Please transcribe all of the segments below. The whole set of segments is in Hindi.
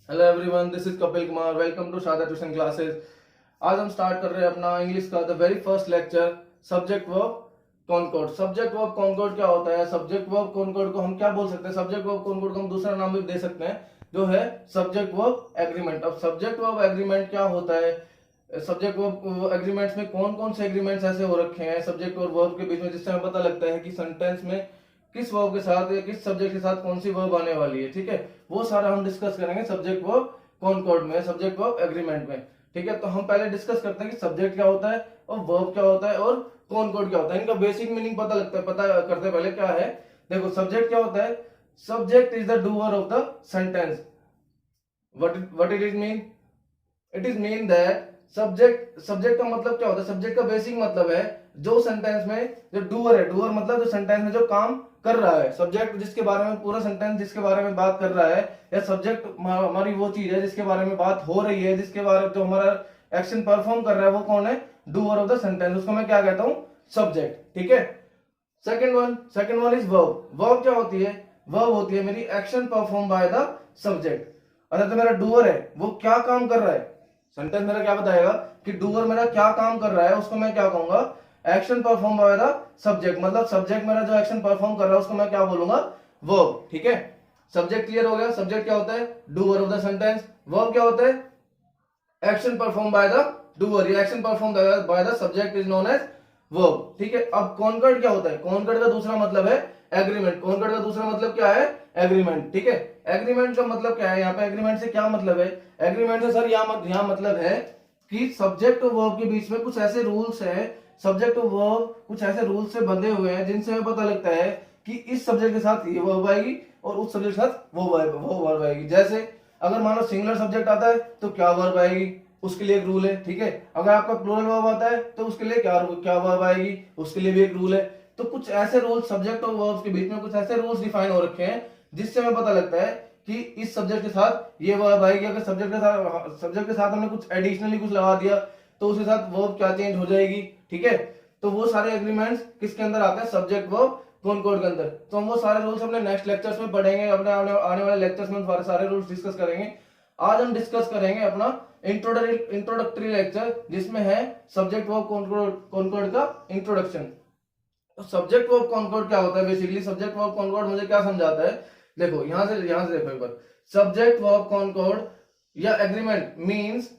Hello everyone, this is Kapil Kumar. Welcome to Sharda tuition classes. आज हम स्टार्ट कर रहे हैं अपना इंग्लिश का the very first lecture, subject verb concord. Subject verb concord क्या होता है? सब्जेक्ट वर्ब कॉनकॉर्ड को हम क्या बोल सकते हैं? सब्जेक्ट वर्ब कॉनकॉर्ड को हम दूसरा नाम भी दे सकते हैं, जो है सब्जेक्ट वर्ब एग्रीमेंट। अब सब्जेक्ट वर्ब एग्रीमेंट क्या होता है? सब्जेक्ट वर्ब एग्रीमेंट्स में कौन कौन से एग्रीमेंट्स ऐसे हो रखे हैं सब्जेक्ट और वर्ब के बीच में, जिससे हमें पता लगता है कि सेंटेंस में किस वर्ब के साथ या किस सब्जेक्ट के साथ कौन सी वर्ब आने वाली है। ठीक है, वो सारा हम डिस्कस करेंगे सब्जेक्ट वर्ब कॉनकॉर्ड में, सब्जेक्ट वर्ब एग्रीमेंट में। ठीक है, तो हम पहले डिस्कस करते हैं कि सब्जेक्ट क्या होता है और वर्ब क्या होता है और कॉनकॉर्ड क्या होता है। इनका बेसिक मीनिंग पता लगता है, पता करते हैं पहले क्या है। देखो, सब्जेक्ट क्या होता है? Subject is the doer of the sentence. What it is mean? It is mean that subject का मतलब क्या होता है? सब्जेक्ट का बेसिक मतलब है जो सेंटेंस में जो डूअर है, डूअर मतलब जो सेंटेंस में जो काम कर रहा है। सब्जेक्ट जिसके बारे में, पूरा सेंटेंस जिसके बारे में बात कर रहा है, या सब्जेक्ट हमारी वो चीज है जिसके बारे में बात हो रही है, जिसके बारे में जो हमारा एक्शन परफॉर्म कर रहा है, वो कौन है? Doer of the sentence. उसको मैं क्या कहता हूं? सब्जेक्ट। ठीक है। Second one is verb. Verb क्या होती है? वर्ब होती है मेरी action perform by the subject. अच्छा, तो मेरा डूअर है, वो क्या काम कर रहा है? सेंटेंस मेरा क्या बताएगा कि डूअर मेरा क्या काम कर रहा है, उसको मैं क्या कहूंगा? Action perform by the subject. मतलब सब्जेक्ट मेरा जो एक्शन परफॉर्म कर रहा है उसको मैं क्या बोलूंगा? वर्ब। ठीक है, सब्जेक्ट क्लियर हो गया। सब्जेक्ट क्या होता है? Doer of the sentence. Verb क्या होता है? Action perform by the doer. ये action perform by the subject is known as verb. ठीक है, अब कॉनकॉर्ड क्या होता है? कॉनकॉर्ड का दूसरा मतलब है एग्रीमेंट। कॉनकॉर्ड का दूसरा मतलब क्या है? एग्रीमेंट। ठीक है, एग्रीमेंट का मतलब क्या है? यहाँ पे एग्रीमेंट से क्या मतलब है? एग्रीमेंट से सर यहाँ मतलब है कि सब्जेक्ट और वर्ब के बीच में कुछ ऐसे रूल्स है, सब्जेक्ट और वर्ब कुछ ऐसे रूल्स से बंधे हुए हैं जिनसे हमें पता लगता है कि इस सब्जेक्ट के साथ ये वर्ब आएगी और उस सब्जेक्ट के साथ वो वर्ब आएगी। जैसे अगर मान लो सिंगुलर सब्जेक्ट आता है तो क्या वर्ब आएगी, उसके लिए एक रूल है। ठीक है, अगर आपका प्लूरल वर्ब आता है तो उसके लिए क्या क्या वर्ब आएगी, उसके लिए भी एक रूल है। तो कुछ ऐसे रूल्स सब्जेक्ट और वर्ब्स के बीच में कुछ ऐसे रूल्स डिफाइन हो रखे हैं जिससे हमें पता लगता है कि इस सब्जेक्ट के साथ ये वर्ब आएगी। अगर सब्जेक्ट के साथ हमने कुछ एडिशनली कुछ लगा दिया तो उसके साथ वर्ब क्या चेंज हो जाएगी। ठीक है, तो वो सारे एग्रीमेंट्स किसके अंदर आते हैं? सब्जेक्ट वर्ब कॉनकॉर्ड के अंदर। तो हम वो सारे रूल्स अपने नेक्स्ट लेक्चर्स में पढ़ेंगे, अपने आने वाले लेक्चर्स में सारे रूल्स डिस्कस करेंगे। आज हम डिस्कस करेंगे अपना इंट्रोडक्टरी लेक्चर, जिसमें है सब्जेक्ट वर्ब कॉनकॉर्ड का इंट्रोडक्शन। तो सब्जेक्ट वर्ब कॉनकॉर्ड क्या होता है? बेसिकली सब्जेक्ट वर्ब कॉनकॉर्ड मुझे क्या समझाता है? देखो, यहां से देखो एक बार। सब्जेक्ट वर्ब कॉनकॉर्ड या agreement means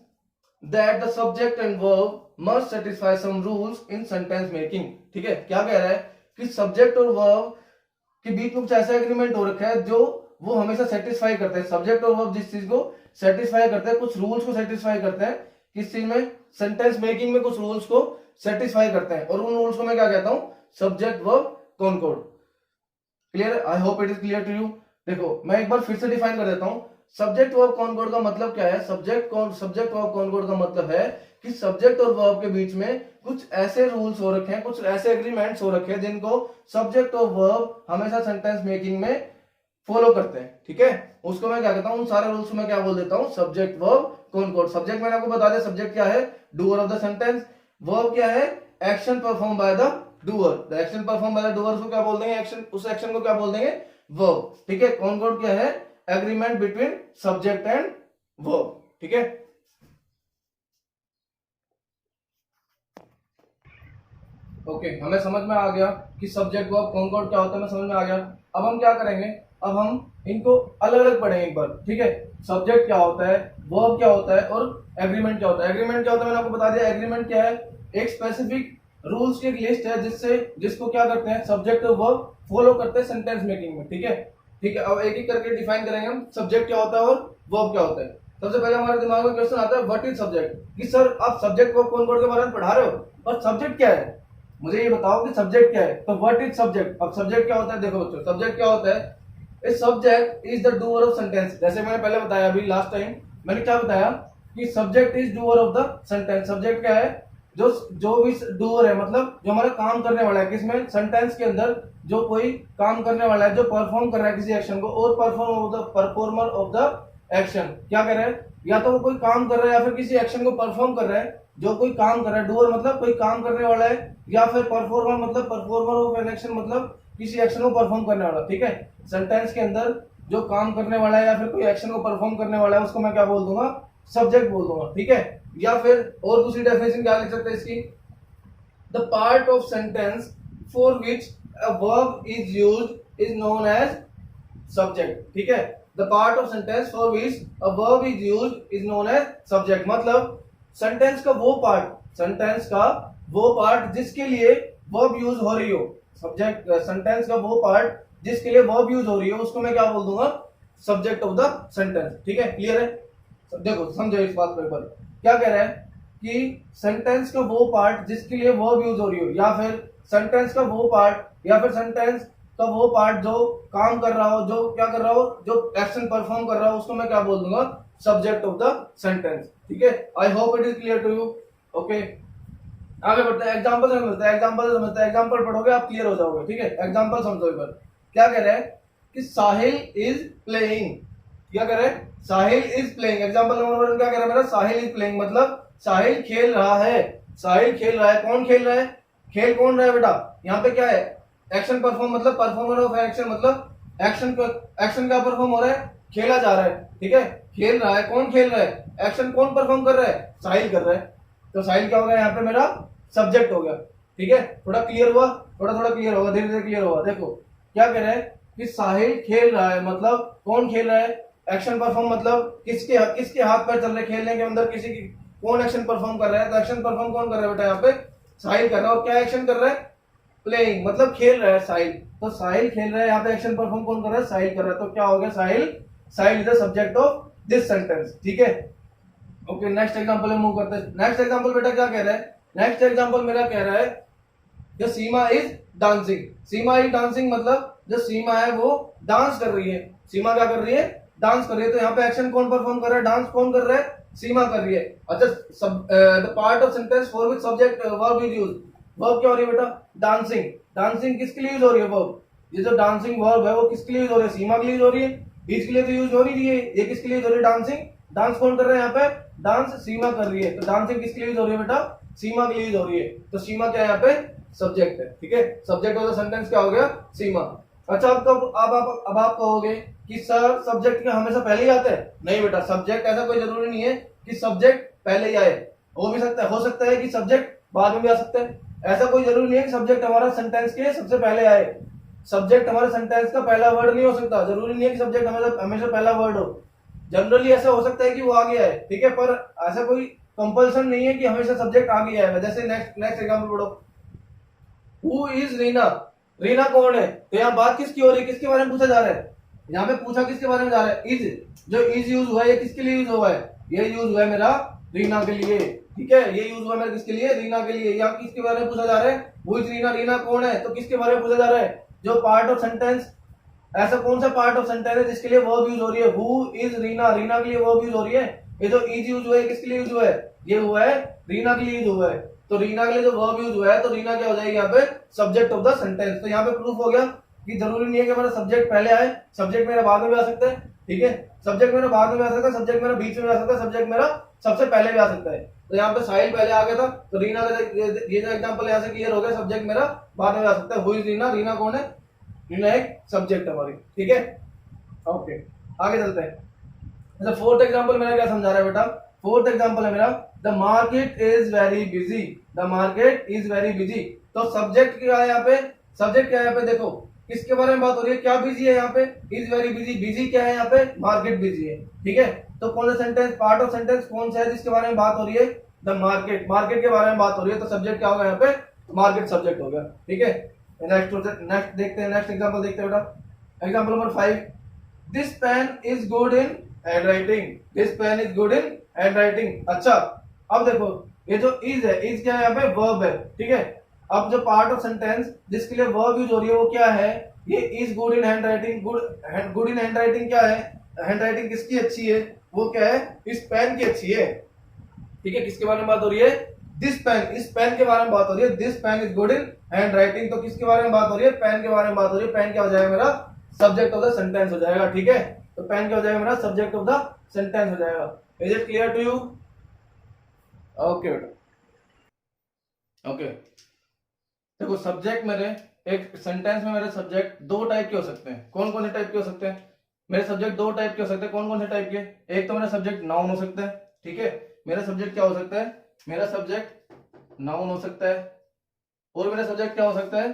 that the subject and verb must satisfy some rules in sentence making. ठीक है, क्या कह रहा है कि सब्जेक्ट और वर्ब के बीच में कुछ ऐसा एग्रीमेंट हो रखा है जो वो हमेशा सेटिस्फाई करते हैं। सब्जेक्ट और वर्ब जिस चीज को सेटिस्फाई करते हैं, कुछ रूल्स को सेटिस्फाई करते हैं, किस चीज में? सेंटेंस मेकिंग में कुछ रूल्स को सेटिस्फाई करते हैं, और उन रूल्स को मैं क्या कहता हूं? Subject verb concord. Clear? I hope it is clear to you. देखो, मैं एक बार फिर से डिफाइन कर देता हूं। सब्जेक्ट वर्ब कॉनकॉर्ड का मतलब क्या है? सब्जेक्ट वर्ब कॉनकॉर्ड का मतलब है कि सब्जेक्ट और वर्ब के बीच में कुछ ऐसे रूल्स हो रखे हैं, कुछ ऐसे एग्रीमेंट्स हो रखे हैं जिनको सब्जेक्ट और वर्ब हमेशा सेंटेंस मेकिंग में फॉलो करते हैं। ठीक है, उसको मैं क्या कहता हूं? उन सारे रूल्स को मैं क्या बोल देता हूं? Subject verb concord. सब्जेक्ट मैंने आपको बता दिया, सब्जेक्ट क्या है? Doer of the sentence. Verb क्या है? Action perform by the doer. The action perform by the doer को क्या बोल देंगे? एक्शन। उस एक्शन को क्या बोल देंगे? वर्ब। ठीक है, कॉनकॉर्ड क्या है? Agreement between subject and verb. ठीक है, ओके, हमें समझ में आ गया कि सब्जेक्ट वर्ब कॉनकॉर्ड क्या होता है, हमें समझ में आ गया। अब हम क्या करेंगे? अब हम इनको अलग अलग पढ़ेंगे एक बार। ठीक है, सब्जेक्ट क्या होता है, वर्ब क्या होता है और एग्रीमेंट क्या होता है। एग्रीमेंट क्या होता है मैंने आपको बता दिया। एग्रीमेंट क्या है? एक स्पेसिफिक रूल्स की एक लिस्ट है जिसको क्या करते हैं? सब्जेक्ट और वर्ब फॉलो करते हैं सेंटेंस मेकिंग में। ठीक है, ठीक है, अब एक एक करके डिफाइन करेंगे हम सब्जेक्ट क्या होता है और वर्ब क्या होता है। सबसे पहले हमारे दिमाग में क्वेश्चन आता है, व्हाट इज सब्जेक्ट? कि सर आप सब्जेक्ट वर्ब कॉनकॉर्ड के बारे में पढ़ा रहे हो, और सब्जेक्ट क्या है? मुझे ये बताओ कि सब्जेक्ट क्या है। तो व्हाट इज सब्जेक्ट? अब सब्जेक्ट क्या होता है? देखो बच्चों, सब्जेक्ट क्या होता है? A subject is the doer of sentence. जैसे मैंने पहले बताया, अभी लास्ट टाइम मैंने क्या बताया कि subject is doer of the sentence. Subject क्या है? जो भी डूअर है, मतलब जो हमारा काम करने वाला है, किसमें? सेंटेंस के अंदर जो कोई काम करने वाला है, जो परफॉर्म कर रहा है किसी एक्शन को, और परफॉर्मर ऑफ द एक्शन। क्या कर रहा है? या तो वो कोई काम कर रहा है या फिर किसी एक्शन को परफॉर्म कर रहा है। जो कोई काम कर रहा है, डूअर मतलब कोई काम करने वाला है, या फिर परफॉर्मर मतलब परफॉर्मर ऑफ एन एक्शन मतलब किसी एक्शन को परफॉर्म करने वाला। ठीक है, सेंटेंस के अंदर जो काम करने वाला है या फिर कोई एक्शन को परफॉर्म करने वाला है उसको मैं क्या बोल दूंगा, सब्जेक्ट बोल दूंगा, ठीक है। या फिर और दूसरी डेफिनेशन क्या लिख सकते हैं इसकी, the part of sentence for which a verb is used is known as subject, ठीक है। The part of sentence for which a verb is used is known as subject, मतलब सेंटेंस का वो पार्ट, सेंटेंस का वो पार्ट जिसके लिए वर्ब यूज हो रही हो, सब्जेक्ट, सेंटेंस का वो पार्ट जिसके लिए वर्ब यूज हो रही हो उसको मैं क्या बोल दूंगा, सब्जेक्ट ऑफ द सेंटेंस, ठीक है। क्लियर है, देखो समझो इस बात पर क्या कह रहा है कि सेंटेंस का वो पार्ट जिसके लिए वर्ब यूज हो रही हो, या फिर सेंटेंस का वो पार्ट, या फिर सेंटेंस का वो पार्ट जो काम कर रहा हो, जो क्या कर रहा हो, जो एक्शन परफॉर्म कर रहा हो, उसको मैं क्या बोल दूंगा, सब्जेक्ट ऑफ द सेंटेंस, ठीक है। I hope it is clear to you. Okay, आगे बढ़ते हैं, एग्जांपल समझते हैं, एग्जांपल पढ़ोगे आप क्लियर हो जाओगे, ठीक है। एग्जांपल समझो एक बार, क्या कह रहा है कि साहिल इज प्लेइंग, क्या कह रहा है, साहिल इज प्लेइंग। एग्जांपल नंबर 1 क्या कह रहा है मेरा, साहिल इज प्लेइंग, मतलब साहिल खेल रहा है, साहिल खेल रहा है। कौन खेल रहा है, खेल कौन रहा है बेटा, यहाँ पे क्या है, एक्शन परफॉर्म, मतलब परफॉर्मर ऑफ एक्शन, मतलब एक्शन का परफॉर्म हो रहा है, खेला जा रहा है, ठीक है। खेल रहा है, कौन खेल रहा है, एक्शन कौन परफॉर्म कर रहा है, साहिल कर रहा है, तो साहिल क्या होगा यहाँ पे मेरा, सब्जेक्ट हो गया, ठीक है। थोड़ा क्लियर हुआ, थोड़ा थोड़ा क्लियर होगा, धीरे धीरे क्लियर होगा। देखो क्या कह रहा है कि साहिल खेल रहा है, मतलब कौन खेल रहा है, एक्शन परफॉर्म, मतलब किसके हाथ पैर चल रहे, खेलने के अंदर किसी की, कौन एक्शन परफॉर्म कर रहा है, तो एक्शन परफॉर्म कौन कर रहा है बेटा, यहाँ पे साहिल कर रहा है। और क्या एक्शन कर रहा है, प्लेइंग, मतलब खेल रहा है साहिल, तो साहिल खेल रहा है, यहाँ पे एक्शन परफॉर्म कौन कर रहा है, साहिल कर रहा है, तो क्या हो गया, Sahil, Sahil is the subject of this sentence, ठीक है। ओके, नेक्स्ट एग्जांपल में मूव करते हैं। नेक्स्ट एग्जांपल बेटा क्या कह रहा है, नेक्स्ट एग्जांपल मेरा कह रहा है जो Seema is dancing, Seema is dancing, मतलब जो सीमा है वो डांस कर रही है, सीमा क्या कर रही है, डांस कर रही है। तो यहाँ पे एक्शन कौन परफॉर्म कर रहा है, डांस कौन कर रहा है, सीमा कर रही है। अच्छा, the part of sentence for which subject verb is used, verb क्या हो रही है बेटा, डांसिंग। डांसिंग किसके लिए यूज हो रही है वर्ब, ये जो डांसिंग वर्ब है वो किसके लिए यूज हो रही है, सीमा के लिए यूज हो रही है, इसके लिए तो यूज हो नहीं रही है, ये किसके लिए यूज हो रही है, डांसिंग। डांस कौन कर रहा है यहाँ पे, डांस सीमा कर रही है, तो डांसिंग किसके लिए यूज हो रही है बेटा, सीमा के लिए यूज हो रही है, तो सीमा क्या है यहाँ पे, सब्जेक्ट है, ठीक है। सब्जेक्ट ऑफ द सेंटेंस क्या हो गया, सीमा। अच्छा, अब आप कहोगे कि सर सब्जेक्ट क्या हमेशा पहले ही आता है, नहीं बेटा, सब्जेक्ट ऐसा कोई जरूरी नहीं है कि सब्जेक्ट पहले ही आए, हो भी सकता है, हो सकता है कि सब्जेक्ट बाद में भी आ सकता है, ऐसा कोई जरूरी नहीं है कि सब्जेक्ट हमारा सेंटेंस के सबसे पहले आए। सब्जेक्ट हमारे सेंटेंस का पहला वर्ड नहीं हो सकता, जरूरी नहीं है कि सब्जेक्ट हमेशा पहला वर्ड हो, जनरली ऐसा हो सकता है कि वो आगे आए, ठीक है, पर ऐसा कोई कंपल्सन नहीं है कि हमेशा सब्जेक्ट आगे आएगा। जैसे नेक्स्ट एग्जांपल पढ़ो, हु इज रीना, रीना कौन है, तो यहाँ बात किसकी हो रही है, किसके बारे में पूछा जा रहा है, यहाँ पे पूछा किसके बारे में जा रहा है, इज, जो इज यूज हुआ है ये किसके लिए यूज हुआ है, ये यूज हुआ है मेरा रीना के लिए, ठीक है, ये यूज हुआ है मेरा किसके लिए, रीना के लिए। यहाँ किसके बारे में पूछा जा रहा है, हु इज रीना, रीना कौन है, तो किसके बारे में पूछा जा रहा है, जो पार्ट ऑफ सेंटेंस, ऐसा कौन सा पार्ट ऑफ सेंटेंस है जिसके लिए वर्ब यूज हो रही है, हु इज रीना, रीना के लिए वर्ब यूज हो रही है। ये जो इज यूज हुआ है किसके लिए यूज हुआ है, ये हुआ है रीना के लिए यूज हुआ है, तो रीना के लिए जो वर्ब यूज हुआ है तो रीना क्या हो जाएगी यहाँ पे, सब्जेक्ट ऑफ द सेंटेंस। तो यहाँ पे प्रूफ हो गया कि जरूरी नहीं है कि मेरा सब्जेक्ट पहले आए, सब्जेक्ट मेरा बाद में भी आ सकता है, ठीक है, सब्जेक्ट मेरा बाद में भी आ सकता है, सब्जेक्ट मेरा बीच में भी आ सकता है, सब्जेक्ट मेरा सबसे पहले भी आ सकता है। तो यहाँ पे साहिल पहले आ गया था, तो रीना का ये जो एग्जांपल यहाँ से क्लियर हो गया, सब्जेक्ट मेरा बाद में आ सकता है। हु इज रीना, रीना कौन है, रीना एक सब्जेक्ट हमारी, ठीक है। ओके, आगे चलते हैं। अच्छा, फोर्थ एग्जांपल मेरा क्या समझा रहा है बेटा, फोर्थ एग्जांपल है मेरा, the market is very busy, the market is very busy. तो सब्जेक्ट क्या है यहाँ पे, सब्जेक्ट क्या है यहाँ पे, देखो किसके बारे में बात हो रही है, क्या बिजी है यहाँ पे, इज वेरी बिजी, बिजी क्या है यहाँ पे, मार्केट बिजी है, ठीक है। तो कौन सा सेंटेंस, पार्ट ऑफ सेंटेंस कौन सा है जिसके बारे में बात हो रही है, द मार्केट, मार्केट के बारे में बात हो रही है, तो सब्जेक्ट क्या होगा यहाँ पे, मार्केट सब्जेक्ट होगा, ठीक है। नेक्स्ट देखते हैं, नेक्स्ट एग्जांपल देखते हैं बेटा। Example number 5, this pen is good in handwriting, this pen is good in handwriting. अच्छा, अब देखो ये जो इज है, इज क्या है यहाँ पे, वर्ब है, ठीक है। अब जो पार्ट ऑफ सेंटेंस जिसके लिए वर्ब यूज हो रही है वो क्या है, ये is good in handwriting. Good in handwriting क्या है, हैंडराइटिंग किसकी अच्छी है, वो क्या है, इस पेन की अच्छी है, ठीक है। किसके बारे में बात हो रही है, दिस पेन, इस पेन के बारे में बात हो रही है, this pen is good in handwriting. तो किसके बारे में बात हो रही है, पेन के बारे में बात हो रही है, पेन क्या हो जाएगा मेरा, सब्जेक्ट ऑफ द सेंटेंस हो जाएगा, ठीक है। तो पेन क्या हो जाएगा मेरा, सब्जेक्ट ऑफ द सेंटेंस हो जाएगा। Is it clear to you, okay बेटा, ओके। देखो सब्जेक्ट मेरे, एक सेंटेंस में मेरे सब्जेक्ट दो टाइप के हो सकते हैं, कौन कौन से टाइप के हो सकते हैं, मेरे सब्जेक्ट दो टाइप के हो सकते हैं। कौन कौन से टाइप के? एक तो मेरा सब्जेक्ट नाउन हो सकता है, ठीक है, मेरा सब्जेक्ट क्या हो सकता है, मेरा सब्जेक्ट नाउन हो सकता है। और मेरा सब्जेक्ट क्या हो सकता है,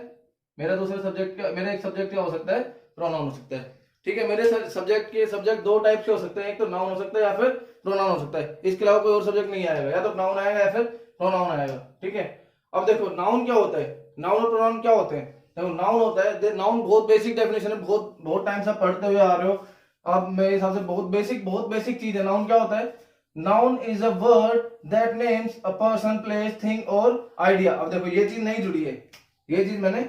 मेरा दूसरे सब्जेक्ट का, मेरा एक सब्जेक्ट क्या हो सकता है, प्रोनाउन हो सकता है, ठीक है। मेरे सब्जेक्ट दो टाइप के हो सकते हैं, एक तो नाउन हो सकता है या फिर प्रोनाउन हो सकता है। इसके अलावा कोई और सब्जेक्ट नहीं आएगा, या तो नाउन आएगा या फिर प्रोनाउन आएगा, ठीक है। अब देखो नाउन क्या होता है, नाउन और प्रोनाउन क्या होते हैं। देखो नाउन होता है, नाउन बहुत बेसिक डेफिनेशन है, बहुत बहुत टाइम से पढ़ते हुए आ रहे हो, अब मेरे हिसाब से बहुत बेसिक चीज है। नाउन क्या होता है, noun is a word that names a person, place, thing और आइडिया। अब देखो ये चीज नहीं जुड़ी है, ये चीज मैंने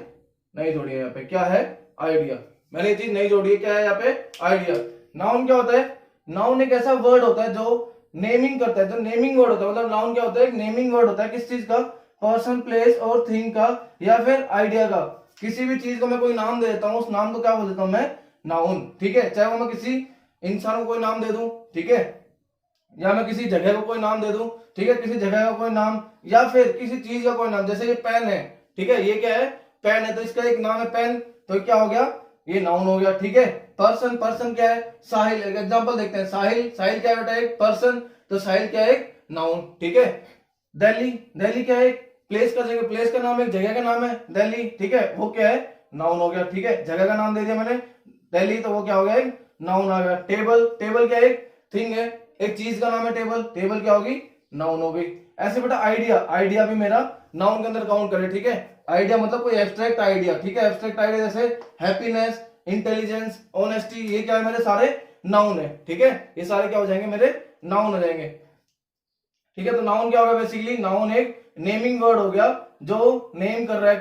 नहीं जोड़ी है, यहाँ पे क्या है, आइडिया, मैंने ये चीज नहीं जोड़ी है, क्या है यहाँ पे, आइडिया। नाउन क्या होता है, नाउन एक ऐसा वर्ड होता है जो नेमिंग करता है, जो नेमिंग वर्ड होता है, मतलब नाउन क्या होता है, एक नेमिंग वर्ड होता है, किस चीज का, पर्सन, प्लेस और थिंग का, या फिर आइडिया का। किसी भी चीज को मैं कोई नाम दे देता हूँ, उस नाम को क्या बोल देता हूँ मैं, नाउन, ठीक है। चाहे वो मैं किसी इंसान को कोई नाम दे दूं, ठीक है, या मैं किसी जगह को कोई नाम दे दूं, ठीक है, किसी जगह का कोई नाम, या फिर किसी चीज का कोई नाम, जैसे ये पेन है, ठीक है, ये क्या है, पेन है, तो इसका एक नाम है पेन, तो क्या हो गया, ये नाउन हो गया, ठीक है। पर्सन, पर्सन क्या है, साहिल, एक एग्जांपल देखते हैं, साहिल, साहिल क्या है बेटा, एक पर्सन, तो साहिल क्या है, एक नाउन, ठीक है। दिल्ली, दिल्ली क्या है, एक प्लेस का, जगह, प्लेस का नाम है, एक जगह का नाम है दिल्ली, ठीक है, वो क्या है, नाउन हो गया, ठीक है। जगह का नाम दे दिया मैंने दिल्ली, तो वो क्या हो गया, एक नाउन आ गया। टेबल, टेबल क्या है, एक थिंग है, एक चीज का नाम है टेबल, टेबल क्या होगी, नाउन हो गई। ऐसे बेटा आइडिया, आइडिया भी मेरा नाउन के अंदर काउंट करे, ठीक है। आइडिया मतलब कोई एब्स्ट्रैक्ट आइडिया, ठीक है, एब्स्ट्रैक्ट आइडिया जैसे हैप्पीनेस, इंटेलिजेंस, ऑनेस्टी, ये क्या है, मेरे सारे नाउन है, ठीक है, ये सारे क्या हो जाएंगे, मेरे नाउन हो जाएंगे, ठीक है। तो नाउन क्या होगा, बेसिकली नाउन एक नेमिंग वर्ड हो गया, जो नेम कर रहा है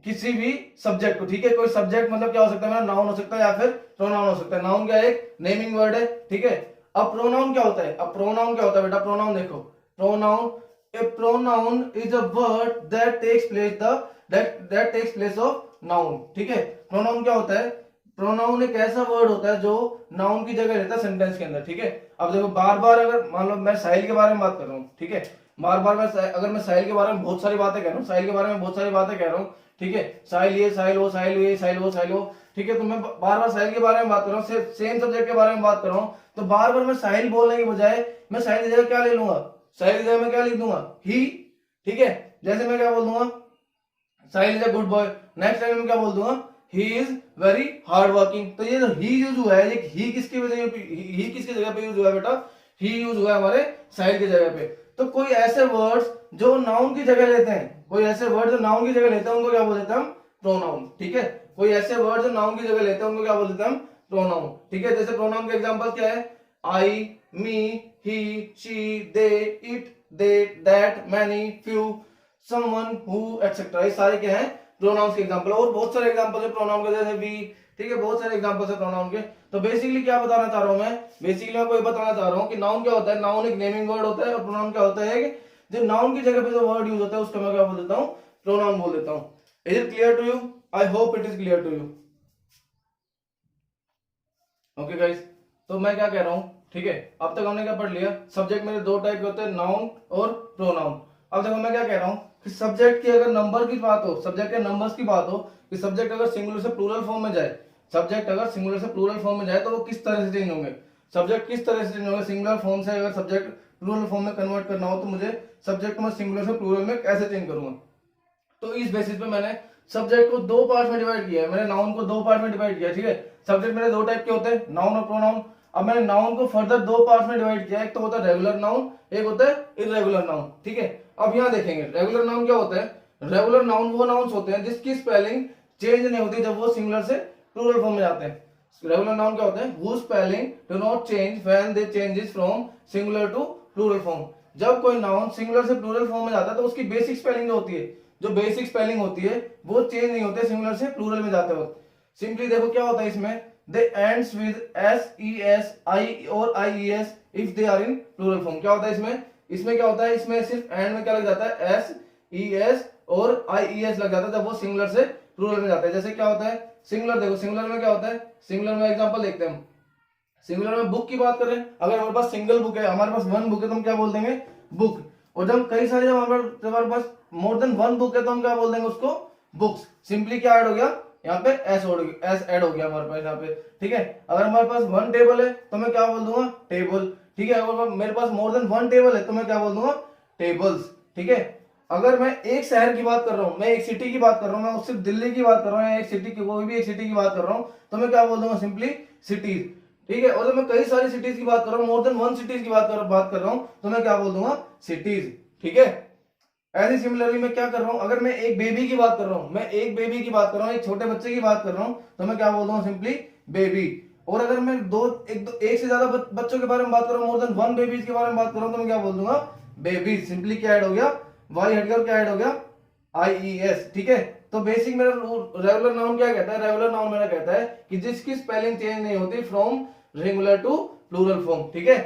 किसी भी सब्जेक्ट को, ठीक है। कोई सब्जेक्ट मतलब क्या हो सकता है, नाउन हो सकता है या फिर प्रोनाउन हो सकता है। नाउन क्या है, एक नेमिंग वर्ड है, ठीक है। अब प्रोनाउन क्या होता है, अब प्रोनाउन क्या होता है बेटा, प्रोनाउन देखो, pronoun, a pronoun is a word that takes place that takes place of noun, ठीक है। प्रोनाउन क्या होता है, प्रोनाउन एक ऐसा वर्ड होता है जो नाउन की जगह रहता है सेंटेंस के अंदर, ठीक है। अब देखो बार बार अगर मान लो मैं साहिल के बारे में बात कर रहा हूँ, ठीक है, बार बार अगर मैं साहिल के बारे में बहुत सारी बातें कह रहा हूँ, साहिल के बारे में बहुत सारी बातें कह रहा हूँ, ठीक है, साहिल ये, साहिल वो, साहिल ये, साहिल वो, साहिल वो, ठीक है, तो मैं बार बार साहिल के बारे में बात कर रहा हूँ, सेम सब्जेक्ट के बारे में बात कर रहा हूँ, तो बार बार मैं साहिल बोलने की बजाय मैं साहिल की जगह क्या ले लूंगा, साहिल की जगह मैं क्या लिख दूंगा, ही, ठीक है। जैसे मैं क्या बोल दूंगा, Sahil is a good boy, next time मैं क्या बोल दूंगा, he is very hard working. तो ये जो ही यूज हुआ है, ये ही किसकी वजह, ही किसकी जगह पे यूज हुआ है बेटा, ही यूज हुआ है हमारे साहिल की जगह पे। तो कोई ऐसे वर्ड्स जो नाउन की जगह लेते हैं, कोई ऐसे वर्ड जो नाउन की जगह लेते हैं, उनको क्या बोल देते हैं हम, प्रोनाउन, ठीक है। कोई ऐसे वर्ड जो नाउन की जगह लेते हैं, उनको क्या बोल देते हैं हम, प्रोनाउन, ठीक है। जैसे प्रोनाउन के एग्जांपल क्या है, I, me, he, she, they, it, they, that, many, few, someone, who, etcetera, ये सारे क्या हैं, प्रोनाउंस के एग्जांपल। और बहुत सारे एग्जांपल है प्रोनाउन के, जैसे वी, ठीक है, बहुत सारे एग्जांपल्स है प्रोनाउन के। तो बेसिकली क्या बताना चाह रहा हूं मैं, बेसिकली मैं कोई बताना चाह रहा हूं कि नाउन क्या होता है, नाउन एक नेमिंग वर्ड होता है, और प्रोनाउन क्या होता है, जो नाउन की जगह पे जो वर्ड यूज होता है उसको मैं क्या बोल देता हूं, प्रोनाउन बोल देता हूं। Is it clear to you? I hope it is clear to you. Okay guys, तो मैं क्या कह रहा हूं, ठीक है, अब तक हमने क्या पढ़ लिया, सब्जेक्ट मेरे दो टाइप के होते हैं, नाउन और प्रोनाउन। अब देखो मैं क्या कह रहा हूं कि सब्जेक्ट की अगर नंबर की बात हो, सब्जेक्ट के नंबर्स की बात हो, कि सब्जेक्ट अगर सिंगुलर से प्लूरल फॉर्म में जाए, सब्जेक्ट अगर सिंगुलर से प्लूरल फॉर्म में जाए तो वो किस तरह से चेंज होंगे, सब्जेक्ट किस तरह से चेंज होंगे, सिंगुलर फॉर्म से अगर सब्जेक्ट प्लूरल फॉर्म में कन्वर्ट करना हो तो मुझे सब्जेक्ट को मैं सिंगुलर से प्लूरल में कैसे चेंज करूंगा। तो इस बेसिस पे मैंने सब्जेक्ट को दो पार्ट में डिवाइड किया है, मैंने नाउन को दो पार्ट में डिवाइड किया, ठीक है। सब्जेक्ट मेरे दो टाइप के होते हैं, नाउन और प्रोनाउन। अब मैंने नाउन को फर्दर दो पार्ट में डिवाइड किया, एक तो होता है रेगुलर नाउन, एक होता है इरेगुलर नाउन, ठीक है। अब यहाँ देखेंगे रेगुलर नाउन क्या होता है, रेगुलर नाउन वो नाउन्स होते हैं जिसकी स्पेलिंग चेंज नहीं होती जब वो सिंगुलर से प्लूरल फॉर्म में जाते हैं। रेगुलर नाउन क्या होते हैं, whose spelling do not change when they changes from singular to plural form। जब कोई नाउन सिंगुलर से प्लूरल फॉर्म में जाता है तो उसकी बेसिक स्पेलिंग जो होती है, जो बेसिक स्पेलिंग होती है वो चेंज नहीं होते सिंगुलर से प्लूरल में जाते वक्त। सिंपली देखो क्या होता है इसमें, they ends with S E S I और I E S if they are in plural form. क्या होता है इसमें क्या होता है, इसमें सिर्फ एंड में क्या लग जाता है, एस ई एस और आई ई एस लग जाता है जब वो सिंगुलर से प्लूरल में जाता है। जैसे क्या होता है सिंगुलर, देखो सिंगुलर में क्या होता है, सिंगुलर में एग्जांपल देखते हैं हम। सिंगुलर में बुक की बात करें, अगर हमारे पास सिंगल बुक है, हमारे पास वन बुक है तो हम क्या बोल देंगे, बुक। और जब कई सारे, जब हमारे पास मोर देन वन बुक है तो हम क्या बोल देंगे उसको, बुक्स। सिंपली क्या ऐड हो गया, यहाँ पे एस ऐड हो गया हमारे पास यहाँ पे, ठीक है। अगर हमारे पास 1 टेबल है तो मैं क्या बोल दूंगा, टेबल, ठीक है। अगर मेरे पास मोर देन 1 टेबल है तो मैं क्या बोल दूंगा, टेबल्स, ठीक है। अगर मैं एक शहर की बात कर रहा हूँ, मैं एक सिटी की बात कर रहा हूँ, मैं सिर्फ दिल्ली की बात कर रहा हूँ या एक सिटी की, कोई भी एक सिटी की बात कर रहा हूँ, तो मैं क्या बोल दूंगा, सिंपली सिटीज, ठीक है। और जब मैं कई सारी सिटीज की बात कर रहा हूँ, मोर देन 1 सिटीज की बात कर रहा हूँ, तो मैं क्या बोल दूंगा, सिटीज, ठीक है। ऐसे सिमिलरली मैं क्या कर रहा हूँ, अगर मैं एक बेबी की बात कर रहा हूँ, मैं एक बेबी की बात कर रहा हूँ, एक छोटे बच्चे की बात कर रहा हूँ, तो मैं क्या बोल दूंगा, सिंपली बेबी। और अगर मैं एक से ज्यादा बच्चों के बारे में बात कर रहा हूँ, मोर देन 1 बेबीज के बारे में बात कर रहा हूँ, तो मैं क्या बोल दूंगा, बेबीज। सिंपली क्या ऐड हो गया, वाई हट गया, क्या ऐड हो गया, आईईएस, ठीक है। तो बेसिक मेरा रेगुलर नाउन क्या कहता है, रेगुलर नाउन मेरा कहता है कि जिसकी स्पेलिंग चेंज नहीं होती from regular to plural form, ठीक है।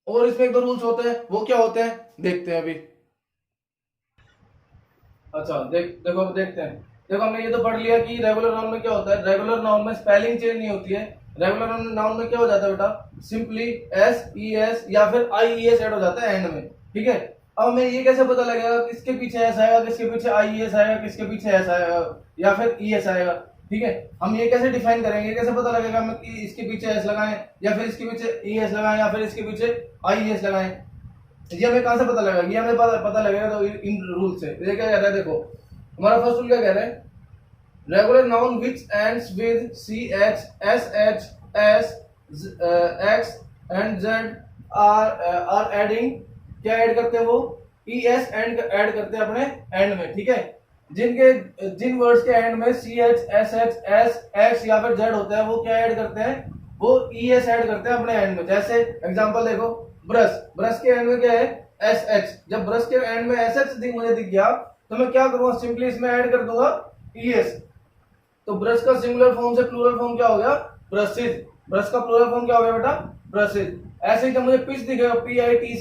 और इसमें एक दो रूल्स होते हैं, वो क्या होते हैं देखते हैं अभी। अच्छा देखो अब देखते हैं। देखो हमने ये तो पढ़ लिया कि रेगुलर नाउन में क्या होता है, रेगुलर नाउन में स्पेलिंग चेंज नहीं होती है। रेगुलर नाउन में क्या हो जाता है बेटा, सिंपली एस ई एस या फिर आई ई एस ऐड हो जाता है एंड में, ठीक है। अब हमें ये कैसे पता लगेगा किसके पीछे एस आएगा, किसके पीछे आई ई एस आएगा, किसके पीछे एस आएगा या फिर ई एस आएगा, ठीक है। हम ये कैसे डिफाइन करेंगे, कैसे पता लगेगा हमें कि इसके पीछे एस लगाएं या फिर इसके पीछे ई एस लगाएं या फिर इसके पीछे आई ई एस लगाएं, ये हमें कहां से पता लगेगा, ये हमें पता लगेगा तो इन रूल से। ये क्या कह रहा है, देखो हमारा फर्स्ट रूल क्या कह रहा है, regular noun which ends with C H S H S X and Z are adding, क्या ऐड करते हैं वो, ई एस एंड ऐड करते हैं अपने एंड में, ठीक है। जिन वर्ड्स के एंड में C H S H S X या फिर जेड होता है, वो क्या ऐड करते हैं, वो ई एस ऐड करते हैं अपने एंड में। जैसे एग्जांपल देखो, ब्रश, ब्रश के एंड में क्या है, एस एच। जब ब्रश के एंड में एस एच मुझे दिख गया तो मैं क्या करूंगा, सिंपली इसमें ऐड कर दूंगा ई एस। तो ब्रश का सिंगुलर फॉर्म से प्लूरल फॉर्म क्या हो गया, ब्रशेज। ब्रश का प्लूरल फॉर्म क्या हो गया बेटा, ब्रशेज। ऐसे ही जब मुझे पिच दिखेगा, P I T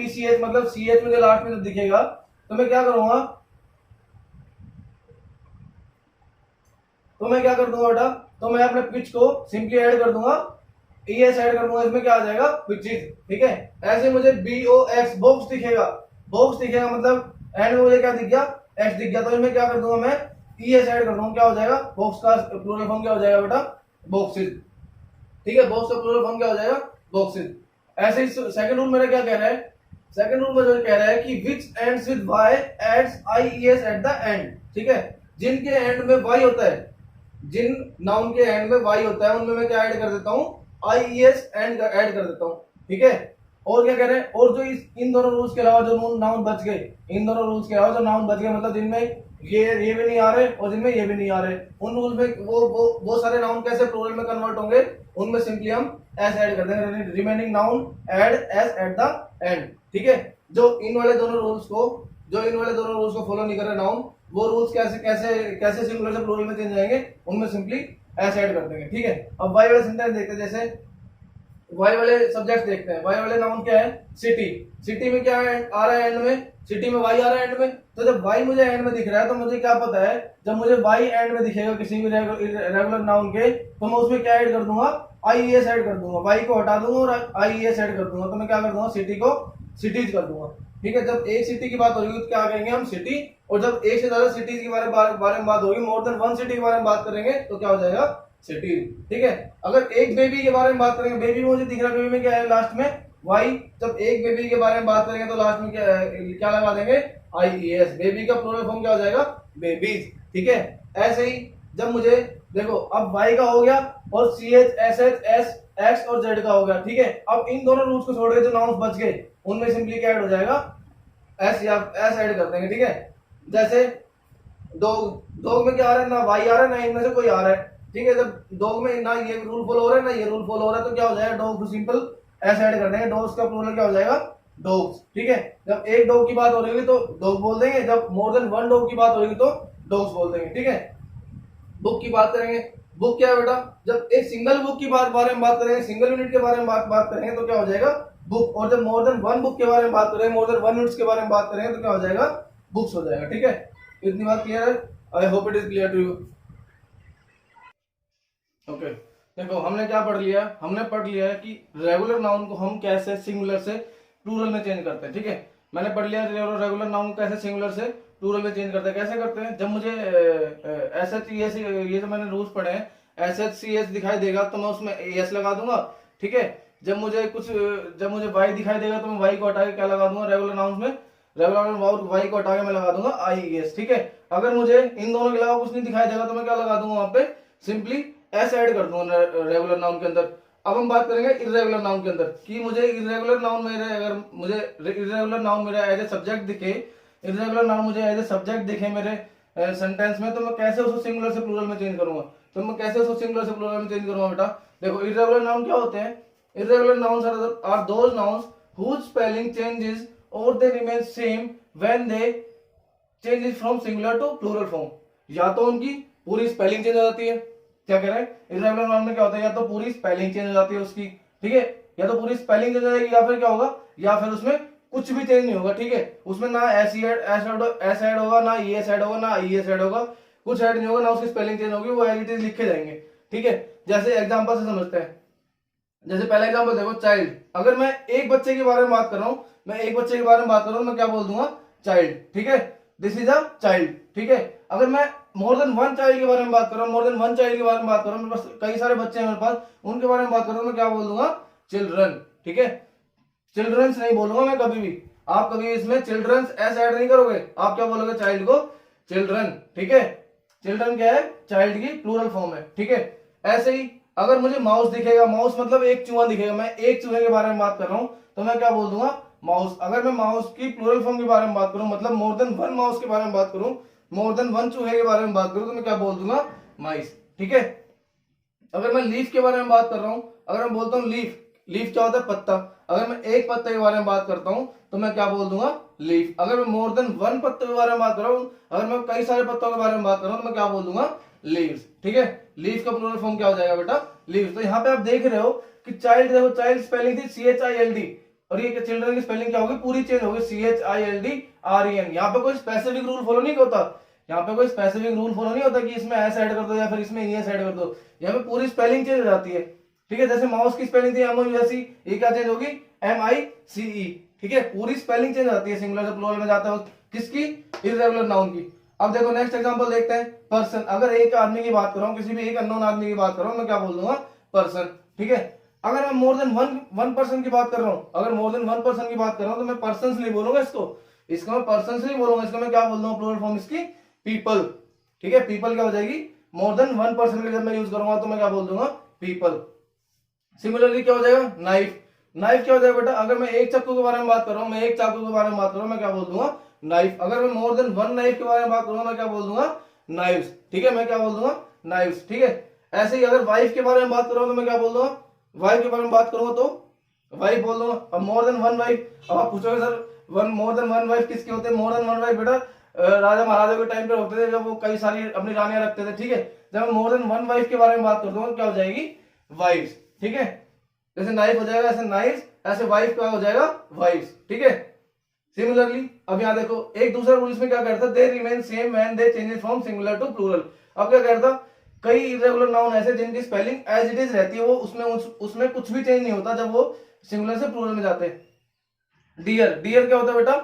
C H मतलब सी एच मुझे लास्ट में दिखेगा, तो मैं क्या करूंगा, तो मैं क्या कर दूंगा बेटा, तो मैं अपने पिच को सिंपली ऐड कर दूंगा, ई एस ऐड कर दूंगा, इसमें क्या आ जाएगा, पिचेस, ठीक है। ऐसे मुझे बी ओ एक्स बॉक्स दिखेगा, बॉक्स दिखेगा मतलब एंड में मुझे क्या दिख गया, एक्स दिख गया, तो इसमें क्या कर दूंगा मैं, ई एस ऐड कर दूंगा, क्या हो जाएगा, बॉक्स का प्लूरल फॉर्म क्या हो जाएगा बेटा, बॉक्सेस, ठीक है। बॉक्स का प्लूरल फॉर्म क्या हो जाएगा, बॉक्सेस। ऐसे ही सेकंड रूल मेरा क्या कह रहा है, सेकंड रूल में कह रहा है कि which ends with Y adds I E S at the end, ठीक है। जिनके एंड में वाई होता है, जिन नाउन के एंड में वाई होता है, उनमें मैं क्या ऐड कर देता हूँ, I E S end add कर देता हूँ, ठीक है। और क्या कह रहे हैं, और जो इन दोनों रूल्स के अलावा जो नाउन बच गए, इन दोनों रूल्स के अलावा जो नाउन बच गए, मतलब जिनमें ये भी नहीं आ रहे और जिनमें ये भी नहीं आ रहे, उन रूल में वो सारे नाउन कैसे प्लूरल में कन्वर्ट होंगे, उनमें सिंपली हम एस ऐड कर देंगे, remaining noun add S at the end, ठीक है। जो इन वाले दोनों रूल्स को फॉलो नहीं कर रहे नाउन, वो रूल्स कैसे कैसे कैसे सिंगुलर से प्लूरल में चेंज जाएंगे, उनमें सिंपली एस ऐड कर देंगे, ठीक है। अब वाई वाले सेंटेंस देखते हैं, जैसे वाई वाले सब्जेक्ट देखते हैं। वाई वाले नाउन क्या है, सिटी। सिटी में क्या आ रहा है एंड में, सिटी में वाई आ रहा है एंड में। तो जब वाई मुझे एंड में दिख रहा है तो मुझे क्या पता है, जब मुझे वाई एंड में दिखेगा किसी भी रेगुलर नाउन के, तो मैं उसमें क्या ऐड कर दूंगा, आई एस ऐड कर दूंगा, वाई को हटा दूंगा और आई एस ऐड कर दूंगा, तो मैं क्या कर दूंगा, सिटी को सिटीज कर दूंगा, ठीक है। जब एक सिटी की बात होगी तो क्या कहेंगे हम, सिटी। और जब एक से ज्यादा सिटीज के बारे में बात होगी, मोर देन 1 सिटी के बारे में बात करेंगे, तो क्या हो जाएगा, सिटी, ठीक है। अगर एक बेबी के बारे में बात करेंगे, बेबी मुझे दिख रहा है, बेबी में क्या है लास्ट में, वाई। जब एक बेबी के बारे में बात करेंगे तो लास्ट में क्या लगा देंगे, आई ई एस। बेबी का प्लूरल फॉर्म क्या हो जाएगा, बेबीज, ठीक है। ऐसे ही जब मुझे देखो, अब वाई का हो गया और C H S H S X और जेड का हो गया, ठीक है। अब इन दोनों रूल्स को छोड़ के जो नाउन्स बच गए, उनमें सिंपली क्या ऐड हो जाएगा, एस या एस ऐड कर देंगे, ठीक है। जैसे डॉग में क्या आ रहा है, ना वाई आ रहा है ना इनमें से कोई आ रहा है, ठीक है। जब डॉग में ना ये रूल फॉलो हो रहा है ना ये रूल फॉलो हो रहा है, तो क्या हो जाएगा, डॉग को सिंपल एस ऐड कर देंगे, डॉग्स का प्लूरल क्या हो जाएगा, डॉग्स, ठीक है। जब एक डॉग की बात हो रही होगी तो डॉग बोल देंगे, जब मोर देन 1 डॉग की बात होगी तो डॉग्स बोल देंगे, ठीक है। बुक की बात करेंगे, बुक क्या है बेटा, जब एक सिंगल बुक की बारे में बात करेंगे, सिंगल यूनिट के बारे में बात करेंगे तो क्या हो जाएगा, बुक। और जब मोर देन 1 बुक के बारे में बात करेंगे, मोर देन 1 यूनिट्स के बारे में बात करेंगे तो क्या हो जाएगा, बुक्स हो जाएगा, ठीक है। इतनी बात क्लियर है, I hope it is clear to you. Okay देखो हमने क्या पढ़ लिया, हमने पढ़ लिया है कि रेगुलर नाउन को हम कैसे सिंगुलर से प्लूरल में चेंज करते हैं, ठीक है। मैंने पढ़ लिया रेगुलर नाउन कैसे सिंगुलर से प्लूरल में चेंज करते हैं। कैसे करते हैं, जब मुझे एस एच ई एस, ये जो मैंने रूल्स पढ़े हैं, एस एच सी एस दिखाई देगा तो मैं उसमें एस लगा दूंगा, ठीक है। जब मुझे वाई दिखाई देगा तो मैं वाई को हटा के क्या लगा दूंगा, रेगुलर नाउन में रेगुलर नाउन वाई को हटा के मैं लगा दूंगा आई एस, ठीक है। अगर मुझे इन दोनों के अलावा कुछ नहीं दिखाई देगा तो मैं क्या लगा दूंगा, वहां पे सिंपली एस ऐड कर दूंगा रेगुलर नाउन के अंदर। अब हम बात करेंगे इर्रेगुलर नाउन के अंदर कि मुझे इर्रेगुलर नाउन मेरे, अगर मुझे इर्रेगुलर नाउन मेरा एज ए सब्जेक्ट दिखे, इर्रेगुलर नाउन मुझे एज ए सब्जेक्ट दिखे मेरे सेंटेंस में, तो मैं कैसे उसको सिंगुलर से प्लूरल में चेंज करूंगा, तो मैं कैसे उसको सिंगुलर से प्लूरल में चेंज करूंगा बेटा। देखो इर्रेगुलर नाउन क्या होते हैं, irregular nouns are those nouns whose spelling changes or they remain same when they changes from singular to plural form। या तो उनकी पूरी स्पेलिंग चेंज हो जाती है, क्या कह रहे हैं, इर्रेगुलर नाउन में क्या होता है, या तो पूरी स्पेलिंग चेंज हो जाती है उसकी, ठीक है, या तो पूरी स्पेलिंग चेंज हो जाएगी, या फिर क्या होगा, या फिर उसमें कुछ भी चेंज नहीं होगा, ठीक है। उसमें ना एस ऐड होगा, ना ई एस ऐड होगा, ना ई एस ऐड होगा, कुछ ऐड नहीं होगा, ना उसकी स्पेलिंग चेंज होगी, वो एज इट इज लिखे जाएंगे, ठीक है। जैसे एग्जांपल से समझते हैं, जैसे पहला एग्जांपल देखो, चाइल्ड। अगर मैं एक बच्चे के बारे में बात कर रहा हूं, मैं एक बच्चे के बारे में बात कर रहा हूं, मैं क्या बोल दूंगा, चाइल्ड, ठीक है, दिस इज अ चाइल्ड, ठीक है। अगर मैं मोर देन वन चाइल्ड के बारे में बात कर रहा हूँ, मोर देन वन चाइल्ड के बारे में बात कर रहा हूँ, मेरे पास कई सारे बच्चे हैं मेरे पास, उनके बारे में बात कर रहा हूँ, मैं क्या बोल दूंगा, चिल्ड्रन, ठीक है। चिल्ड्रंस नहीं बोलूंगा मैं कभी भी, आप कभी इसमें चिल्ड्रंस एस ऐड नहीं करोगे, आप क्या बोलोगे, चाइल्ड को चिल्ड्रन, ठीक है। चिल्ड्रन क्या है, चाइल्ड की प्लूरल फॉर्म है, ठीक है। ऐसे ही अगर मुझे माउस दिखेगा, माउस मतलब एक चूहा दिखेगा, मैं एक चूहे के बारे में बात कर रहा हूं, तो मैं क्या बोल दूंगा, माउस। अगर मैं माउस की प्लूरल फॉर्म के बारे में बात करूं, मतलब मोर देन वन माउस के बारे में बात करूं, मोर देन वन चूहे के बारे में बात करूं, तो मैं क्या बोल दूंगा, माइस, ठीक है। अगर मैं लीफ के बारे में बात कर रहा हूं, अगर मैं बोलता हूं लीफ, लीफ क्या होता है, पत्ता। अगर मैं एक पत्ते के बारे में बात करता हूं तो मैं क्या बोल दूंगा, लीफ। अगर मैं मोर देन वन पत्ते के बारे में बात कर रहा हूं, अगर मैं कई सारे पत्तों के बारे में बात कर रहा हूं, तो मैं क्या बोल दूंगा, लीव्स, ठीक है। लीफ का प्लूरल फॉर्म क्या हो जाएगा बेटा, लीव्स। तो यहाँ पे आप देख रहे हो कि चाइल्ड, देखो चाइल्ड स्पेलिंग थी CHILD, और ये चिल्ड्रन की स्पेलिंग क्या होगी, पूरी चेंज होगी, CHILDREN। यहाँ पे कोई स्पेसिफिक रूल फॉलो नहीं होता, यहाँ पे कोई स्पेसिफिक रूल फॉलो नहीं होता कि इसमें एस ऐड कर दो या फिर इसमें एस ऐड कर दो, यहाँ पे पूरी स्पेलिंग चेंज हो जाती है, ठीक है। जैसे माउस की स्पेलिंग थी MOUSE, ये क्या चेंज होगी, MICE, ठीक है। पूरी स्पेलिंग चेंज आती है सिंगुलर से प्लूरल में जाते वक्त, किसकी, इर्रेगुलर नाउन की। अब देखो नेक्स्ट एग्जांपल देखते हैं, पर्सन। अगर एक आदमी की बात कर रहा हूं, किसी भी एक अननोन आदमी की बात कर रहा हूं, मैं क्या बोल दूंगा, पर्सन, ठीक है। अगर मैं मोर देन वन पर्सन की बात कर रहा हूं, अगर मोर देन वन पर्सन की बात कर रहा हूं, तो मैं पर्सन्स नहीं बोलूंगा इसको मैं पर्सन्स नहीं बोलूंगा, इसको मैं क्या बोल दूंगा, प्लूरल फॉर्म इसकी पीपल, ठीक है। पीपल क्या हो जाएगी, मोर देन वन पर्सन के जब मैं यूज करूंगा तो मैं क्या बोल दूंगा, पीपल। सिमिलरली क्या हो जाएगा, नाइफ। नाइफ क्या हो जाएगा बेटा, अगर मैं एक चाकू के बारे में बात कर रहा हूं, मैं एक चाकू के बारे में बात कर रहा हूं, मैं क्या बोल दूंगा, नाइफ। अगर मैं मोर देन वन नाइफ के बारे में बात करूंगा, मैं क्या बोल दूंगा, नाइव्स, ठीक है, मैं क्या बोल दूंगा, नाइव्स, ठीक है। ऐसे ही अगर वाइफ के बारे में बात कर रहा हूं, तो मैं क्या बोल दूंगा, वाइफ के बारे में बात करूंगा तो वाइफ बोल दूंगा। अब मोर देन वन वाइफ, अब आप पूछोगे sir more than one wife किसके होते हैं, मोर देन वन वाइफ बेटा राजा महाराजा के टाइम पे होते थे, जब वो कई सारी अपनी रानियां रखते थे, ठीक है। जब मोर देन वन वाइफ के बारे में बात करता हूँ, क्या हो जाएगी, वाइफ्स, ठीक है। जैसे नाइफ हो जाएगा ऐसे नाइफ्स, ऐसे वाइफ का हो जाएगा वाइफ्स, ठीक है। सिमिलरली अब यहाँ देखो एक दूसरा रूल इसमें क्या करता है, they remain same when they changes from singular to plural. अब क्या करता, कई इरेगुलर नाउन ऐसे जिनकी स्पेलिंग एज इट इज रहती है, वो उसमें कुछ भी चेंज नहीं होता जब वो सिंगुलर से प्लूरल में जाते हैं। डियर, डियर क्या होता है बेटा,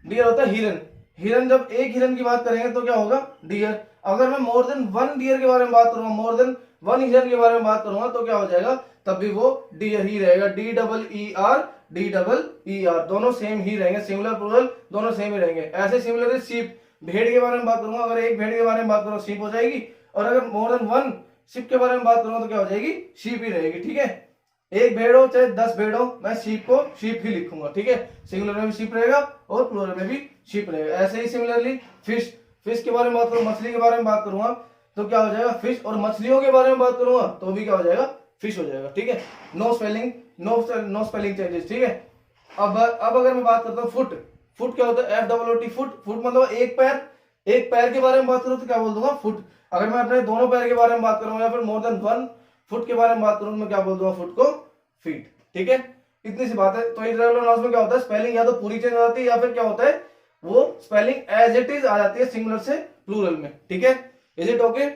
डियर होता है हिरन। हिरन, जब एक हिरन की बात करेंगे तो क्या होगा, डियर। अगर मैं मोर देन वन डियर के बारे में बात करूंगा, मोर देन वन हिरन के बारे में बात करूंगा, तो क्या हो जाएगा, तब भी वो डियर ही रहेगा, DEER, दोनों सेम ही रहेंगे, सिंगुलर प्लूरल दोनों सेम ही रहेंगे। ऐसे सिमिलरली शीप, भेड़ के बारे में बात करूंगा, अगर एक भेड़ के बारे में बात करूंगा शीप हो जाएगी, और अगर मोर देन वन शिप के बारे में बात करूंगा तो क्या हो जाएगी, शीप ही रहेगी, ठीक है। एक भेड़ हो चाहे 10 भेड़ हो, मैं शीप को शीप ही लिखूंगा, ठीक है। सिंगुलर में भी शीप रहेगा और प्लूरल में भी शीप रहेगा। ऐसे ही सिमिलरली फिश, फिश के बारे में बात करूँ, मछली के बारे में बात करूंगा तो क्या हो जाएगा, फिश। और मछलियों के बारे में बात करूंगा तो भी क्या हो जाएगा, फिश हो जाएगा, ठीक है। नो स्पेलिंग चेंजेस, ठीक है। अब अगर मैं बात करता हूँ फुट, फुट क्या होता है, FOOT, फुट मतलब एक पैर, एक पैर के बारे में बात करूँ तो क्या बोल दूंगा, फुट। अगर मैं अपने दोनों पैर के बारे में बात करूंगा या फिर मोर देन वन फुट के बारे में बात करूं, मैं क्या बोल दूंगा, फुट को फीट, ठीक है। इतनी सी बात है। तो इर्रेगुलर नाउन्स में क्या होता है, स्पेलिंग या तो पूरी चेंज हो जाती है या फिर क्या होता है, वो स्पेलिंग एज इट इज आ जाती है सिंगुलर से प्लूरल में, ठीक है। Is it okay.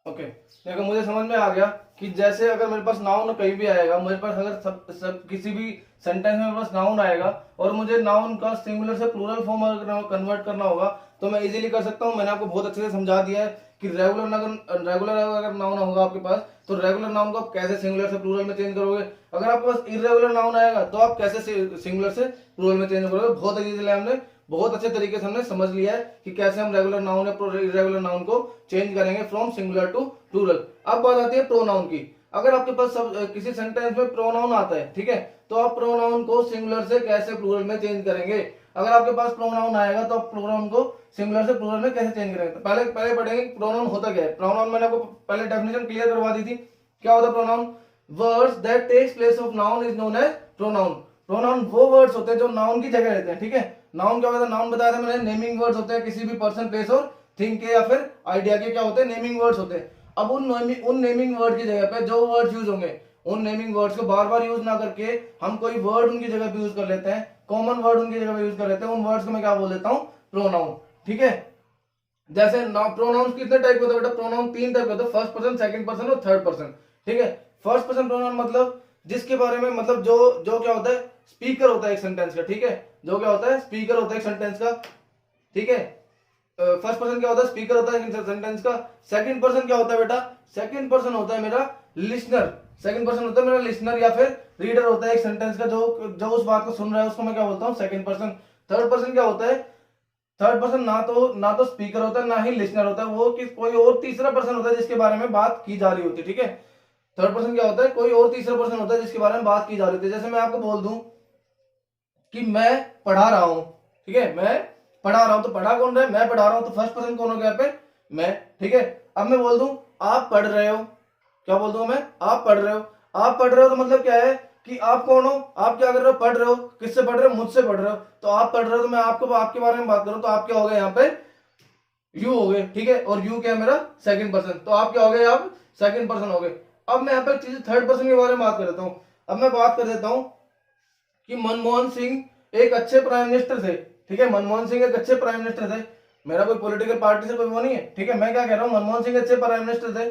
ओके, देखो मुझे समझ में आ गया कि जैसे अगर मेरे पास नाउन कहीं भी आएगा, मेरे पास अगर सब किसी भी सेंटेंस में मेरे पास नाउन आएगा और मुझे नाउन का सिंगुलर से प्लूरल फॉर्म अगर कन्वर्ट करना होगा तो मैं इजीली कर सकता हूँ। मैंने आपको बहुत अच्छे से समझा दिया है कि रेगुलर अगर नाउन होगा आपके पास तो रेगुलर नाउन को आप कैसे सिंगुलर से प्लूरल में चेंज करोगे। अगर आपके पास इरेगुलर नाउन आएगा तो आप कैसे सिंगुलर से प्लूरल में चेंज करोगे। बहुत इजीली हमने बहुत अच्छे तरीके से हमने समझ लिया है कि कैसे हम रेगुलर नाउन या इरेगुलर नाउन को चेंज करेंगे फ्रॉम सिंगुलर टू प्लूरल। अब बात आती है प्रोनाउन की। अगर आपके पास किसी सेंटेंस में प्रोनाउन आता है, ठीक है, तो आप प्रोनाउन को सिंगुलर से कैसे प्लूरल में चेंज करेंगे। अगर आपके पास प्रोनाउन आएगा तो आप प्रोनाउन को सिंगुलर से प्लूरल में कैसे चेंज करेंगे। तो पहले पढ़ेंगे प्रोनाउन होता क्या है। प्रोनाउन मैंने आपको पहले डेफिनेशन क्लियर करवा दी थी। क्या होता है pronoun? Words that takes place of noun is known as pronoun. Pronoun वो वर्ड्स होते हैं जो नाउन की जगह रहते हैं, ठीक है। नाउन क्या होता है? नाउन बताया था मैंने, नेमिंग वर्ड्स होते हैं किसी भी पर्सन, प्लेस और थिंग के या फिर आइडिया के क्या होते हैं? नेमिंग वर्ड्स होते हैं। अब उन नेमिंग वर्ड की जगह पे जो वर्ड्स यूज होंगे, उन नेमिंग वर्ड्स को बार बार यूज ना करके हम कोई वर्ड उनकी जगह पे यूज कर लेते हैं, कॉमन वर्ड उनकी जगह पे यूज कर लेते हैं। उन वर्ड्स को मैं क्या बोल देता हूँ? प्रोनाउन, ठीक है। जैसे प्रोनाउन कितने टाइप के होते हैं बेटा? प्रोनाउन 3 टाइप के होते हैं, फर्स्ट पर्सन, सेकंड पर्सन और थर्ड पर्सन, ठीक है। फर्स्ट पर्सन प्रोनाउन मतलब जिसके बारे में, मतलब जो क्या होता है? स्पीकर होता है एक सेंटेंस का, ठीक है। जो क्या होता है? स्पीकर होता है एक सेंटेंस का, ठीक है। फर्स्ट पर्सन क्या होता है? स्पीकर होता है सेंटेंस का। सेकंड पर्सन क्या होता है बेटा? सेकंड पर्सन होता है मेरा लिसनर। सेकंड पर्सन होता है मेरा लिसनर या फिर रीडर होता है एक सेंटेंस का, जो उस बात को सुन रहा है उसको मैं क्या बोलता हूँ? Second person. थर्ड पर्सन क्या होता है? थर्ड पर्सन ना तो स्पीकर होता है ना ही लिसनर होता है, वो कोई और तीसरा पर्सन होता है जिसके बारे में बात की जा रही होती है, ठीक है। थर्ड पर्सन क्या होता है? कोई और तीसरा पर्सन होता है जिसके बारे में बात की जा रही होती है। जैसे मैं आपको बोल दूं कि मैं पढ़ा रहा हूं, ठीक है, मैं पढ़ा रहा हूं, तो पढ़ा कौन रहा है? मैं पढ़ा रहा हूं, तो फर्स्ट पर्सन कौन हो गया पे? मैं, ठीक है। अब मैं बोल दूं आप पढ़ रहे हो, क्या बोल दूं मैं? आप पढ़ रहे हो। आप पढ़ रहे हो तो मतलब क्या है कि आप कौन हो? आप क्या कर रहे हो? पढ़ रहे हो। किससे पढ़ रहे हो? मुझसे पढ़ रहे हो। तो आप पढ़ रहे हो तो मैं आपके बारे में बात करूं तो आप क्या हो गए यहाँ पे? यू हो गए, ठीक है। और यू क्या है? मेरा सेकंड पर्सन। तो आप क्या हो गए? आप सेकंड पर्सन हो गए। अब मैं यहाँ पे चीज थर्ड पर्सन के बारे में बात कर देता हूँ। अब मैं बात कर देता हूँ कि मनमोहन सिंह एक अच्छे प्राइम मिनिस्टर थे, ठीक है। मनमोहन सिंह एक अच्छे प्राइम मिनिस्टर थे। मेरा कोई पॉलिटिकल पार्टी से कोई वो नहीं है, ठीक है। मैं क्या कह रहा हूँ? मनमोहन सिंह अच्छे प्राइम मिनिस्टर थे।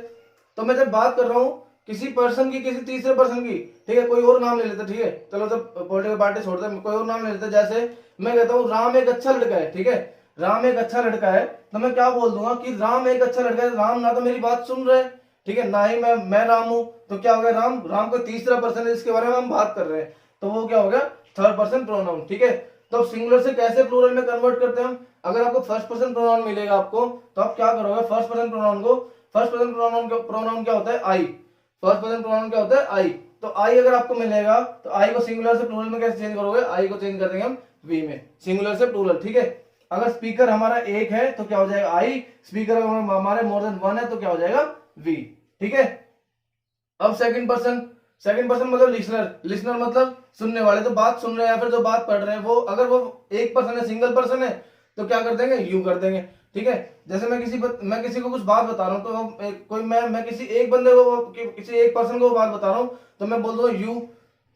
तो मैं जब बात कर रहा हूँ किसी पर्सन की, किसी तीसरे पर्सन की, ठीक है, कोई और नाम ले लेते, ठीक है, चलो जब पॉलिटिकल पार्टी छोड़ते कोई और नाम ले लेते। जैसे मैं कहता हूँ राम एक अच्छा लड़का है, ठीक है, राम एक अच्छा लड़का है, तो मैं क्या बोल दूंगा कि राम एक अच्छा लड़का है। राम ना तो मेरी बात सुन रहे, ठीक है, ना ही मैं राम हूं, तो क्या हो गया? राम कोई तीसरा पर्सन है जिसके बारे में हम बात कर रहे हैं, तो वो क्या हो गया? थर्ड पर्सन प्रोनाउन, ठीक है। तो सिंगुलर से कैसे प्लूरल में कन्वर्ट करते हैं हम? अगर आपको फर्स्ट पर्सन प्रोनाउन मिलेगा आपको, तो आप क्या करोगे? फर्स्ट पर्सन प्रोनाउन क्या होता है? आई। फर्स्ट पर्सन प्रोनाउन क्या होता है? आई। तो आई अगर आपको मिलेगा तो आई को सिंगुलर से प्लूरल में कैसे चेंज करोगे? आई को चेंज कर देंगे हम वी में, सिंगुलर से प्लूरल, ठीक है। अगर स्पीकर हमारा एक है तो क्या हो जाएगा? आई। स्पीकर अगर हमारे मोर देन वन है तो क्या हो जाएगा? वी, ठीक है। अब सेकंड पर्सन मतलब लिसनर मतलब सुनने वाले, तो बात सुन रहे हैं या फिर जो बात पढ़ रहे हैं, वो अगर वो एक पर्सन है, सिंगल पर्सन है, तो क्या कर देंगे? यू कर देंगे, ठीक है। जैसे मैं किसी को कुछ बात बता रहा हूँ, तो कोई मैं किसी एक बंदे को, किसी एक पर्सन को बात बता रहा हूँ, तो मैं बोल दूंगा यू,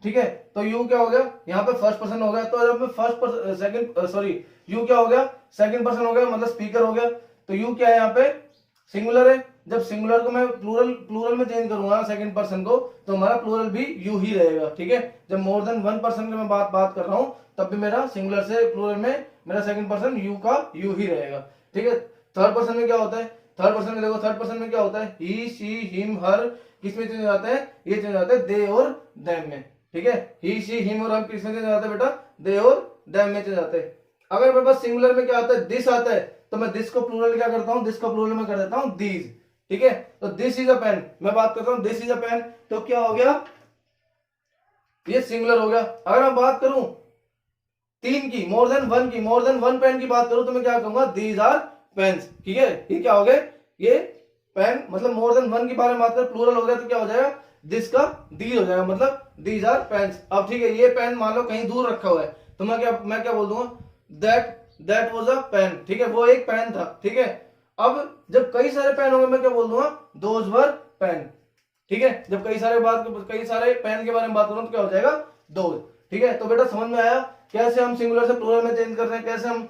ठीक है। तो यू क्या हो गया? यहाँ पे फर्स्ट पर्सन हो गया। तो जब मैं यू क्या हो गया? सेकंड पर्सन हो गया, मतलब स्पीकर हो गया। तो यू क्या है? यहाँ पे सिंगुलर है। जब सिंगुलर को मैं प्लूरल में चेंज करूंगा सेकंड पर्सन को, तो हमारा प्लूरल भी यू ही रहेगा, ठीक है। जब मोर देन वन पर्सन की मैं बात कर रहा हूं, तब भी मेरा सिंगुलर से प्लूरल में मेरा सेकंड पर्सन यू का यू ही रहेगा, ठीक है। थर्ड पर्सन में क्या होता है? थर्ड पर्सन में देखो, थर्ड पर्सन में क्या होता है? ही, शी, हिम, हर, किस में चेंज हो जाता है? ये चेंज हो जाता है दे और देम में, ठीक है। ही, शी, हिम और हम किस में चेंज हो जाता है बेटा? दे और देम में चेंज जाते हैं। अगर मेरे पास सिंगुलर में क्या आता है? दिस आता है, तो मैं दिस को प्लूरल क्या करता हूं? दिस को प्लूरल में कर देता हूं दीज, ठीक है। तो दिस इज अ पेन, मैं बात करता हूं दिस इज अ पेन, तो क्या हो गया? ये सिंगुलर हो गया। अगर मैं बात करूं तीन की, मोर देन वन पेन की बात करूं, तो मैं क्या कहूंगा? दीज आर पेन्स, ठीक है। ये क्या हो गए? ये पेन, मतलब मोर देन वन के बारे में बात कर, प्लूरल हो गया, तो क्या हो जाएगा? दिस का दीज हो जाएगा, मतलब दीज आर पेन्स। अब ठीक है, ये पेन मान लो कहीं दूर रखा हुआ है, तो मैं क्या बोल दूंगा? दैट वाज अ पेन, ठीक है, वो एक पेन था, ठीक है। अब जब कई सारे पेन होंगे, मैं क्या बोल दूंगा? दोज वर पेन, ठीक है। जब कई सारे पेन के बारे में बात करूं तो क्या हो जाएगा? दोज, ठीक है, तो बेटा समझ में आया कैसे हम सिंगुलर से प्लूरल में चेंज कर रहे हैं, कैसे हम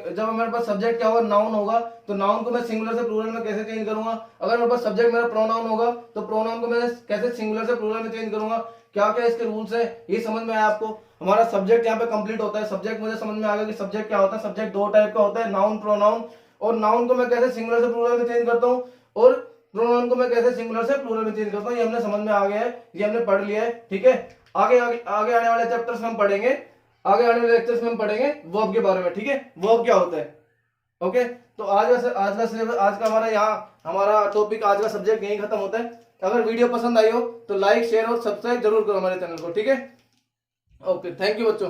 जब हमारे पास सब्जेक्ट क्या होगा, नाउन होगा, तो नाउन को मैं सिंगुलर से प्लूरल में कैसे चेंज करूंगा। अगर मेरे पास सब्जेक्ट मेरा प्रोनाउन होगा तो प्रोनाउन को मैं कैसे सिंगुलर से प्लूरल में चेंज करूंगा, क्या क्या इसके रूल्स है, ये समझ में आया आपको। हमारा सब्जेक्ट यहाँ पे कंप्लीट होता है। सब्जेक्ट मुझे समझ में आ गया कि सब्जेक्ट क्या होता है। सब्जेक्ट दो टाइप का होता है, नाउन प्रोनाउन। और नाउन को मैं कैसे सिंगुलर से प्लूरल में चेंज करता हूँ और प्रोनाउन को मैं कैसे सिंगुलर से प्लूरल में चेंज करता हूँ, ये हमने समझ में आ गया है, ये हमने पढ़ लिया है। ठीक है, आगे आगे आगे आने वाले चैप्टर्स में हम पढ़ेंगे, आगे आने वाले लेक्चर्स में हम पढ़ेंगे वर्ब के बारे में। ठीक है, वर्ब क्या होता है। ओके, तो आज का सिलेबस, आज का हमारा टॉपिक, आज का सब्जेक्ट यही खत्म होता है। अगर वीडियो पसंद आई हो तो लाइक शेयर और सब्सक्राइब जरूर करो हमारे चैनल को। ठीक है, ओके, थैंक यू बच्चों।